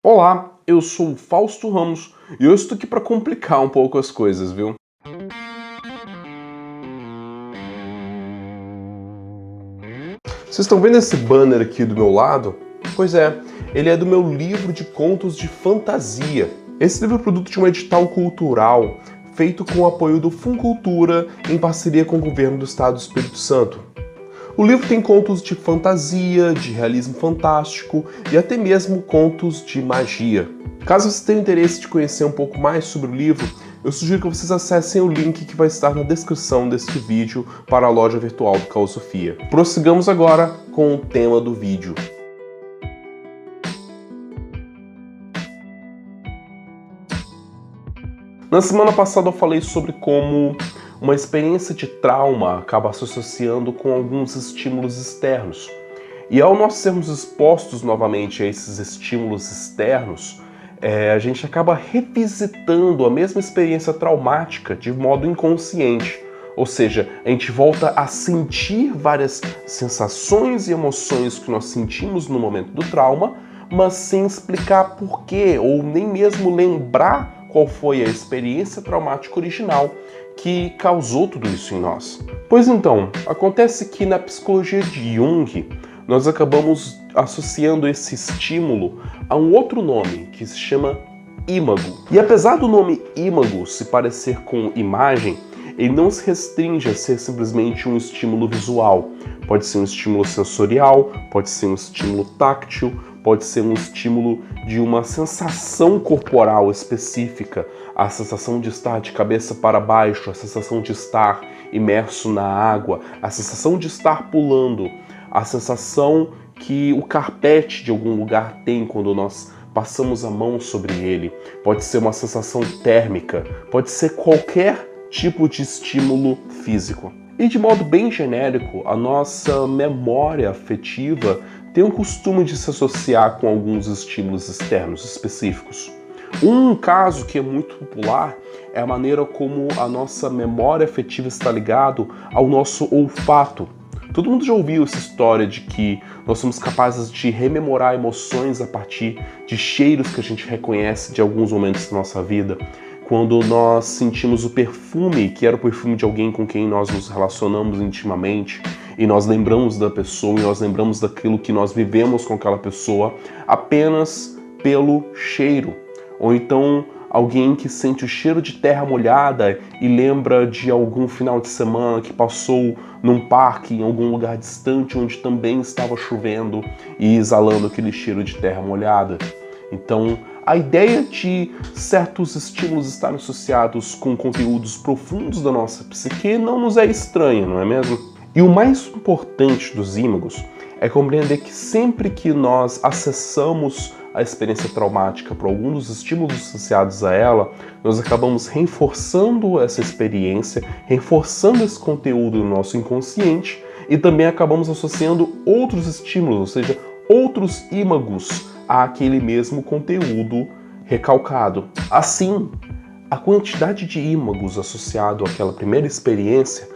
Olá, eu sou o Fausto Ramos e eu estou aqui para complicar um pouco as coisas, viu? Vocês estão vendo esse banner aqui do meu lado? Pois é, ele é do meu livro de contos de fantasia. Esse livro é produto de um edital cultural feito com o apoio do Funcultura em parceria com o governo do estado do Espírito Santo. O livro tem contos de fantasia, de realismo fantástico e até mesmo contos de magia. Caso você tenha interesse de conhecer um pouco mais sobre o livro, eu sugiro que vocês acessem o link que vai estar na descrição deste vídeo para a loja virtual do Caosofia. Prossigamos agora com o tema do vídeo. Na semana passada eu falei sobre como uma experiência de trauma acaba se associando com alguns estímulos externos. E ao nós sermos expostos novamente a esses estímulos externos, a gente acaba revisitando a mesma experiência traumática de modo inconsciente. Ou seja, a gente volta a sentir várias sensações e emoções que nós sentimos no momento do trauma, mas sem explicar porquê, ou nem mesmo lembrar qual foi a experiência traumática original que causou tudo isso em nós. Pois então, acontece que na psicologia de Jung, nós acabamos associando esse estímulo a um outro nome, que se chama ímago. E apesar do nome ímago se parecer com imagem, ele não se restringe a ser simplesmente um estímulo visual. Pode ser um estímulo sensorial, pode ser um estímulo táctil, pode ser um estímulo de uma sensação corporal específica, a sensação de estar de cabeça para baixo, a sensação de estar imerso na água, a sensação de estar pulando, a sensação que o carpete de algum lugar tem quando nós passamos a mão sobre ele. Pode ser uma sensação térmica, pode ser qualquer tipo de estímulo físico. E de modo bem genérico, a nossa memória afetiva tem o costume de se associar com alguns estímulos externos específicos. Um caso que é muito popular é a maneira como a nossa memória afetiva está ligado ao nosso olfato. Todo mundo já ouviu essa história de que nós somos capazes de rememorar emoções a partir de cheiros que a gente reconhece de alguns momentos da nossa vida. Quando nós sentimos o perfume, que era o perfume de alguém com quem nós nos relacionamos intimamente, e nós lembramos da pessoa, e nós lembramos daquilo que nós vivemos com aquela pessoa apenas pelo cheiro. Ou então alguém que sente o cheiro de terra molhada e lembra de algum final de semana que passou num parque, em algum lugar distante, onde também estava chovendo e exalando aquele cheiro de terra molhada. Então, a ideia de certos estímulos estarem associados com conteúdos profundos da nossa psique não nos é estranha, não é mesmo? E o mais importante dos ímagos é compreender que sempre que nós acessamos a experiência traumática por algum dos estímulos associados a ela, nós acabamos reforçando essa experiência, reforçando esse conteúdo no nosso inconsciente e também acabamos associando outros estímulos, ou seja, outros ímagos àquele mesmo conteúdo recalcado. Assim, a quantidade de ímagos associado àquela primeira experiência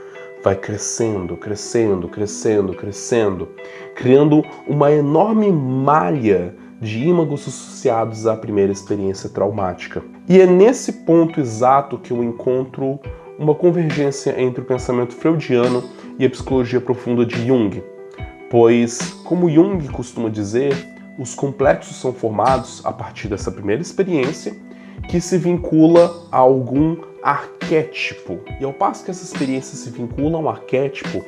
vai crescendo, crescendo, crescendo, crescendo, criando uma enorme malha de ímagos associados à primeira experiência traumática. E é nesse ponto exato que eu encontro uma convergência entre o pensamento freudiano e a psicologia profunda de Jung. Pois, como Jung costuma dizer, os complexos são formados a partir dessa primeira experiência que se vincula a algum arquétipo. E ao passo que essa experiência se vincula a um arquétipo,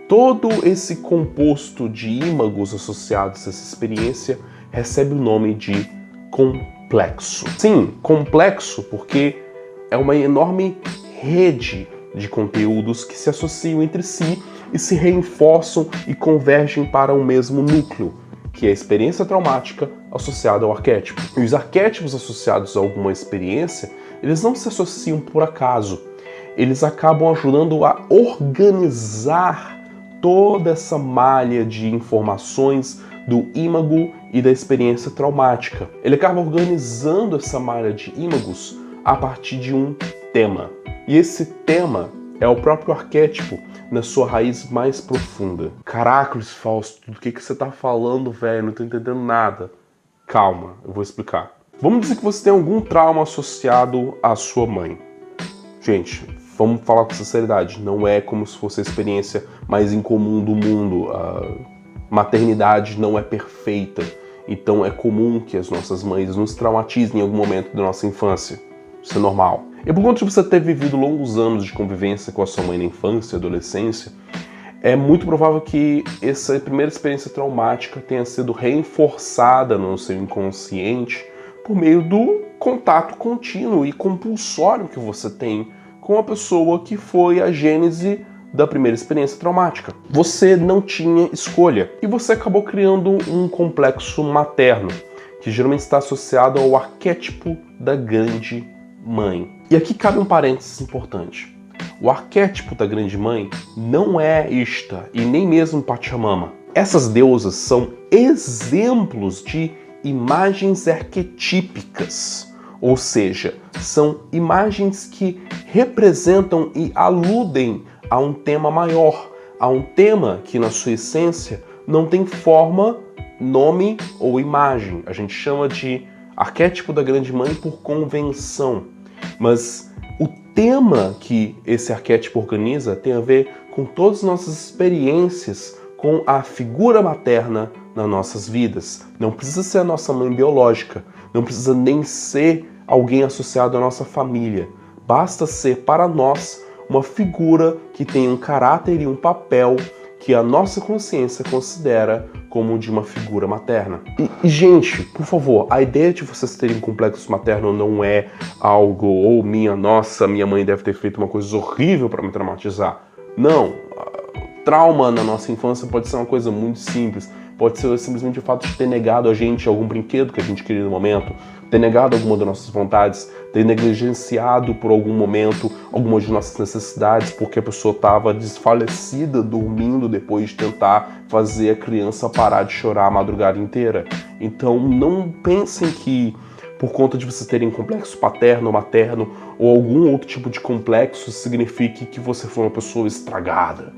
todo esse composto de ímagos associados a essa experiência recebe o nome de complexo. Sim, complexo porque é uma enorme rede de conteúdos que se associam entre si e se reforçam e convergem para um mesmo núcleo, que é a experiência traumática associada ao arquétipo. E os arquétipos associados a alguma experiência, eles não se associam por acaso. Eles acabam ajudando a organizar toda essa malha de informações do ímago e da experiência traumática. Ele acaba organizando essa malha de ímagos a partir de um tema. E esse tema é o próprio arquétipo na sua raiz mais profunda. Caracoles, Fausto, do que você tá falando, velho? Não tô entendendo nada. Calma, eu vou explicar. Vamos dizer que você tem algum trauma associado à sua mãe. Gente, vamos falar com sinceridade, não é como se fosse a experiência mais incomum do mundo. A maternidade não é perfeita, então é comum que as nossas mães nos traumatizem em algum momento da nossa infância. Isso é normal. E por conta de você ter vivido longos anos de convivência com a sua mãe na infância e adolescência, é muito provável que essa primeira experiência traumática tenha sido reforçada no seu inconsciente por meio do contato contínuo e compulsório que você tem com a pessoa que foi a gênese da primeira experiência traumática. Você não tinha escolha e você acabou criando um complexo materno, que geralmente está associado ao arquétipo da grande mãe. E aqui cabe um parênteses importante. O arquétipo da grande mãe não é Ishtar e nem mesmo Pachamama. Essas deusas são exemplos de imagens arquetípicas, ou seja, são imagens que representam e aludem a um tema maior, a um tema que na sua essência não tem forma, nome ou imagem. A gente chama de arquétipo da grande mãe por convenção, mas o tema que esse arquétipo organiza tem a ver com todas as nossas experiências com a figura materna nas nossas vidas. Não precisa ser a nossa mãe biológica, não precisa nem ser alguém associado à nossa família. Basta ser para nós uma figura que tem um caráter e um papel que a nossa consciência considera como de uma figura materna. E gente, por favor, a ideia de vocês terem um complexo materno não é algo, ou minha mãe deve ter feito uma coisa horrível para me traumatizar. Não, trauma na nossa infância pode ser uma coisa muito simples. Pode ser simplesmente o fato de ter negado a gente algum brinquedo que a gente queria no momento, ter negado alguma das nossas vontades, ter negligenciado por algum momento algumas de nossas necessidades porque a pessoa estava desfalecida, dormindo depois de tentar fazer a criança parar de chorar a madrugada inteira. Então não pensem que por conta de vocês terem complexo paterno, materno ou algum outro tipo de complexo signifique que você foi uma pessoa estragada.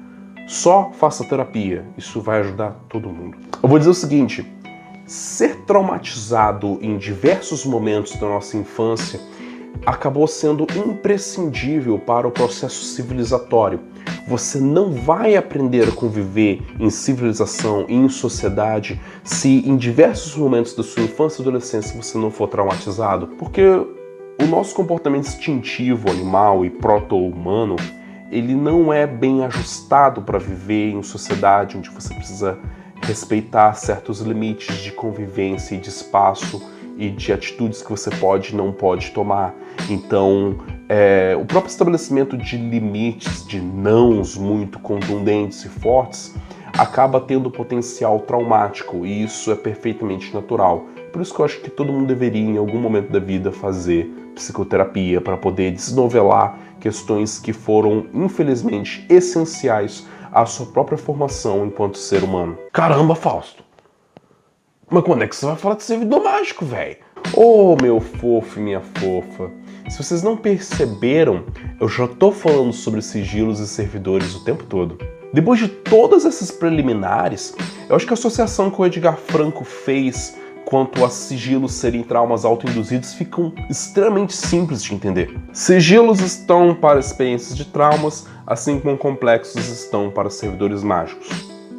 Só faça terapia, isso vai ajudar todo mundo. Eu vou dizer o seguinte, ser traumatizado em diversos momentos da nossa infância acabou sendo imprescindível para o processo civilizatório. Você não vai aprender a conviver em civilização e em sociedade se em diversos momentos da sua infância e adolescência você não for traumatizado. Porque o nosso comportamento instintivo, animal e proto-humano, ele não é bem ajustado para viver em sociedade onde você precisa respeitar certos limites de convivência e de espaço e de atitudes que você pode e não pode tomar. Então, o próprio estabelecimento de limites, de nãos muito contundentes e fortes, acaba tendo potencial traumático, e isso é perfeitamente natural. Por isso que eu acho que todo mundo deveria, em algum momento da vida, fazer psicoterapia para poder desnovelar questões que foram, infelizmente, essenciais à sua própria formação enquanto ser humano. Caramba, Fausto! Mas quando é que você vai falar de servidor mágico, velho? Ô, meu fofo e minha fofa, se vocês não perceberam, eu já tô falando sobre sigilos e servidores o tempo todo. Depois de todas essas preliminares, eu acho que a associação que o Edgar Franco fez quanto a sigilos serem traumas autoinduzidos ficam extremamente simples de entender. Sigilos estão para experiências de traumas, assim como complexos estão para servidores mágicos.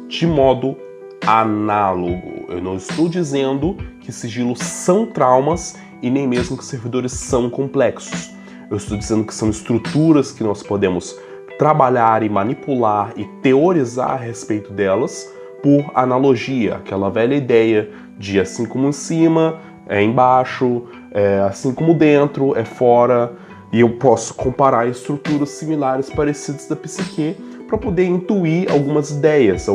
De modo análogo. Eu não estou dizendo que sigilos são traumas e nem mesmo que servidores são complexos. Eu estou dizendo que são estruturas que nós podemos trabalhar e manipular e teorizar a respeito delas por analogia, aquela velha ideia de assim como em cima, é embaixo, assim como dentro, é fora, e eu posso comparar estruturas similares parecidas da psique para poder intuir algumas ideias,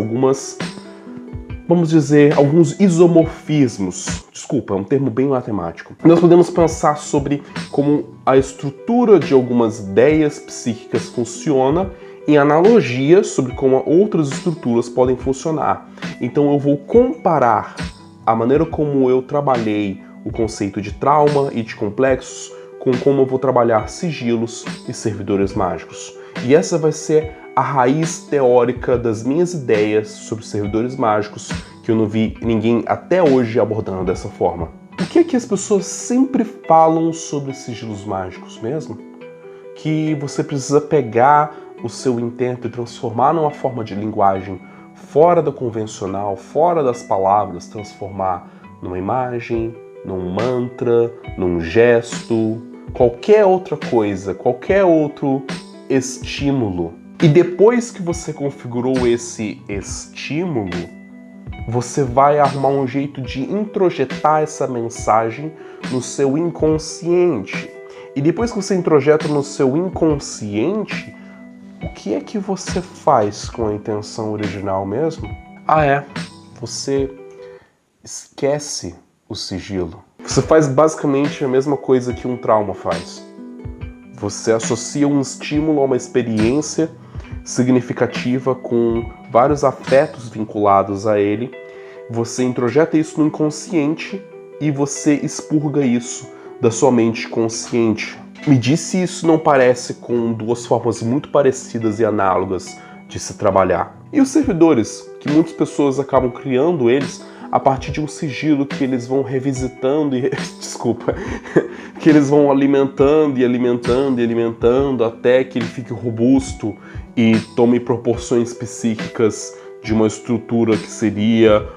vamos dizer, alguns isomorfismos. Desculpa, é um termo bem matemático. Nós podemos pensar sobre como a estrutura de algumas ideias psíquicas funciona em analogia sobre como outras estruturas podem funcionar. Então eu vou comparar a maneira como eu trabalhei o conceito de trauma e de complexos com como eu vou trabalhar sigilos e servidores mágicos. E essa vai ser a raiz teórica das minhas ideias sobre servidores mágicos que eu não vi ninguém até hoje abordando dessa forma. O que é que as pessoas sempre falam sobre sigilos mágicos mesmo? Que você precisa pegar o seu intento e transformar numa forma de linguagem fora do convencional, fora das palavras, transformar numa imagem, num mantra, num gesto, qualquer outra coisa, qualquer outro estímulo. E depois que você configurou esse estímulo, você vai arrumar um jeito de introjetar essa mensagem no seu inconsciente. E depois que você introjeta no seu inconsciente, o que é que você faz com a intenção original mesmo? Você esquece o sigilo. Você faz basicamente a mesma coisa que um trauma faz. Você associa um estímulo a uma experiência significativa com vários afetos vinculados a ele, você introjeta isso no inconsciente e você expurga isso da sua mente consciente. Me diz se isso não parece com duas formas muito parecidas e análogas de se trabalhar. E os servidores, que muitas pessoas acabam criando eles a partir de um sigilo que eles vão revisitando e... desculpa, que eles vão alimentando e alimentando e alimentando até que ele fique robusto e tome proporções psíquicas de uma estrutura que seria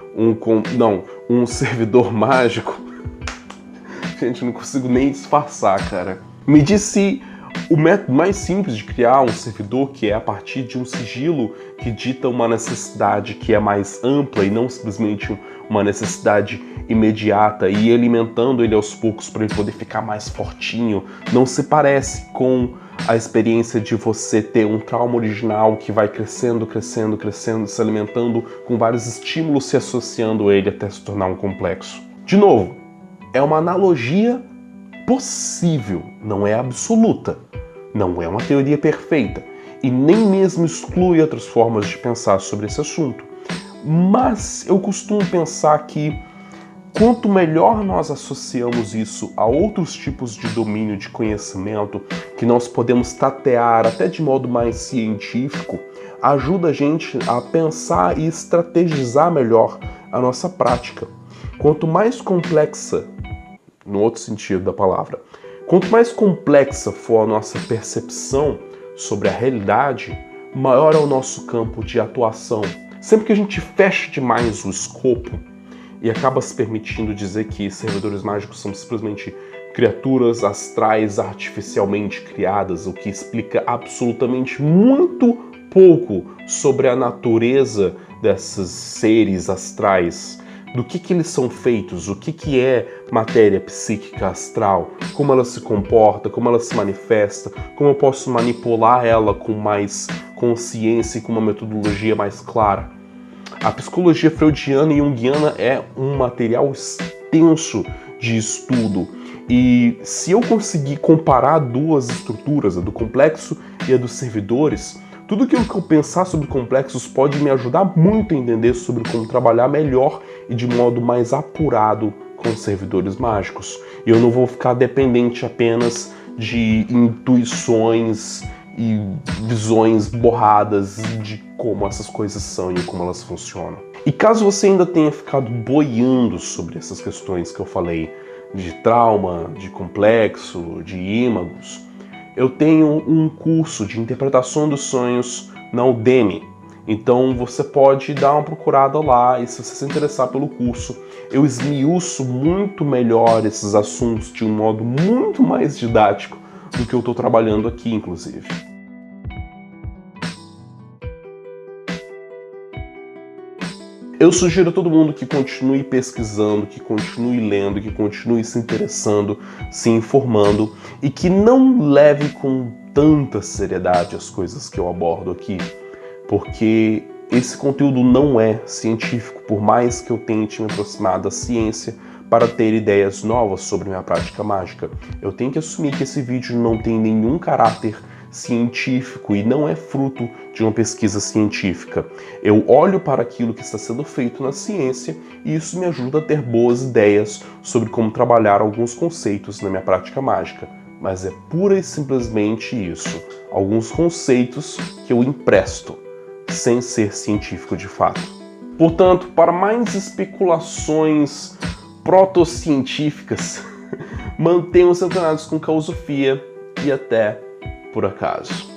um servidor mágico. Gente, eu não consigo nem disfarçar, cara. Me disse o método mais simples de criar um servidor, que é a partir de um sigilo que dita uma necessidade que é mais ampla e não simplesmente uma necessidade imediata, e alimentando ele aos poucos para ele poder ficar mais fortinho, não se parece com a experiência de você ter um trauma original que vai crescendo, crescendo, crescendo, se alimentando com vários estímulos se associando a ele até se tornar um complexo. De novo, é uma analogia possível, não é absoluta, não é uma teoria perfeita e nem mesmo exclui outras formas de pensar sobre esse assunto. Mas eu costumo pensar que quanto melhor nós associamos isso a outros tipos de domínio de conhecimento que nós podemos tatear até de modo mais científico, ajuda a gente a pensar e estrategizar melhor a nossa prática. Quanto mais complexa, no outro sentido da palavra, quanto mais complexa for a nossa percepção sobre a realidade, maior é o nosso campo de atuação. Sempre que a gente fecha demais o escopo e acaba se permitindo dizer que servidores mágicos são simplesmente criaturas astrais artificialmente criadas, o que explica absolutamente muito pouco sobre a natureza desses seres astrais, do que eles são feitos, o que é matéria psíquica astral, como ela se comporta, como ela se manifesta, como eu posso manipular ela com mais consciência e com uma metodologia mais clara. A psicologia freudiana e junguiana é um material extenso de estudo, e se eu conseguir comparar duas estruturas, a do complexo e a dos servidores, tudo aquilo que eu pensar sobre complexos pode me ajudar muito a entender sobre como trabalhar melhor e de modo mais apurado com servidores mágicos. E eu não vou ficar dependente apenas de intuições e visões borradas de como essas coisas são e como elas funcionam. E caso você ainda tenha ficado boiando sobre essas questões que eu falei, de trauma, de complexo, de ímagos, eu tenho um curso de interpretação dos sonhos na Udemy. Então você pode dar uma procurada lá, e se você se interessar pelo curso, eu esmiuço muito melhor esses assuntos de um modo muito mais didático do que eu estou trabalhando aqui, inclusive. Eu sugiro a todo mundo que continue pesquisando, que continue lendo, que continue se interessando, se informando e que não leve com tanta seriedade as coisas que eu abordo aqui, porque esse conteúdo não é científico, por mais que eu tente me aproximar da ciência para ter ideias novas sobre minha prática mágica. Eu tenho que assumir que esse vídeo não tem nenhum caráter científico e não é fruto de uma pesquisa científica. Eu olho para aquilo que está sendo feito na ciência e isso me ajuda a ter boas ideias sobre como trabalhar alguns conceitos na minha prática mágica. Mas é pura e simplesmente isso. Alguns conceitos que eu empresto, sem ser científico de fato. Portanto, para mais especulações protocientíficas, mantenham-se antenados com Causofia e até por acaso.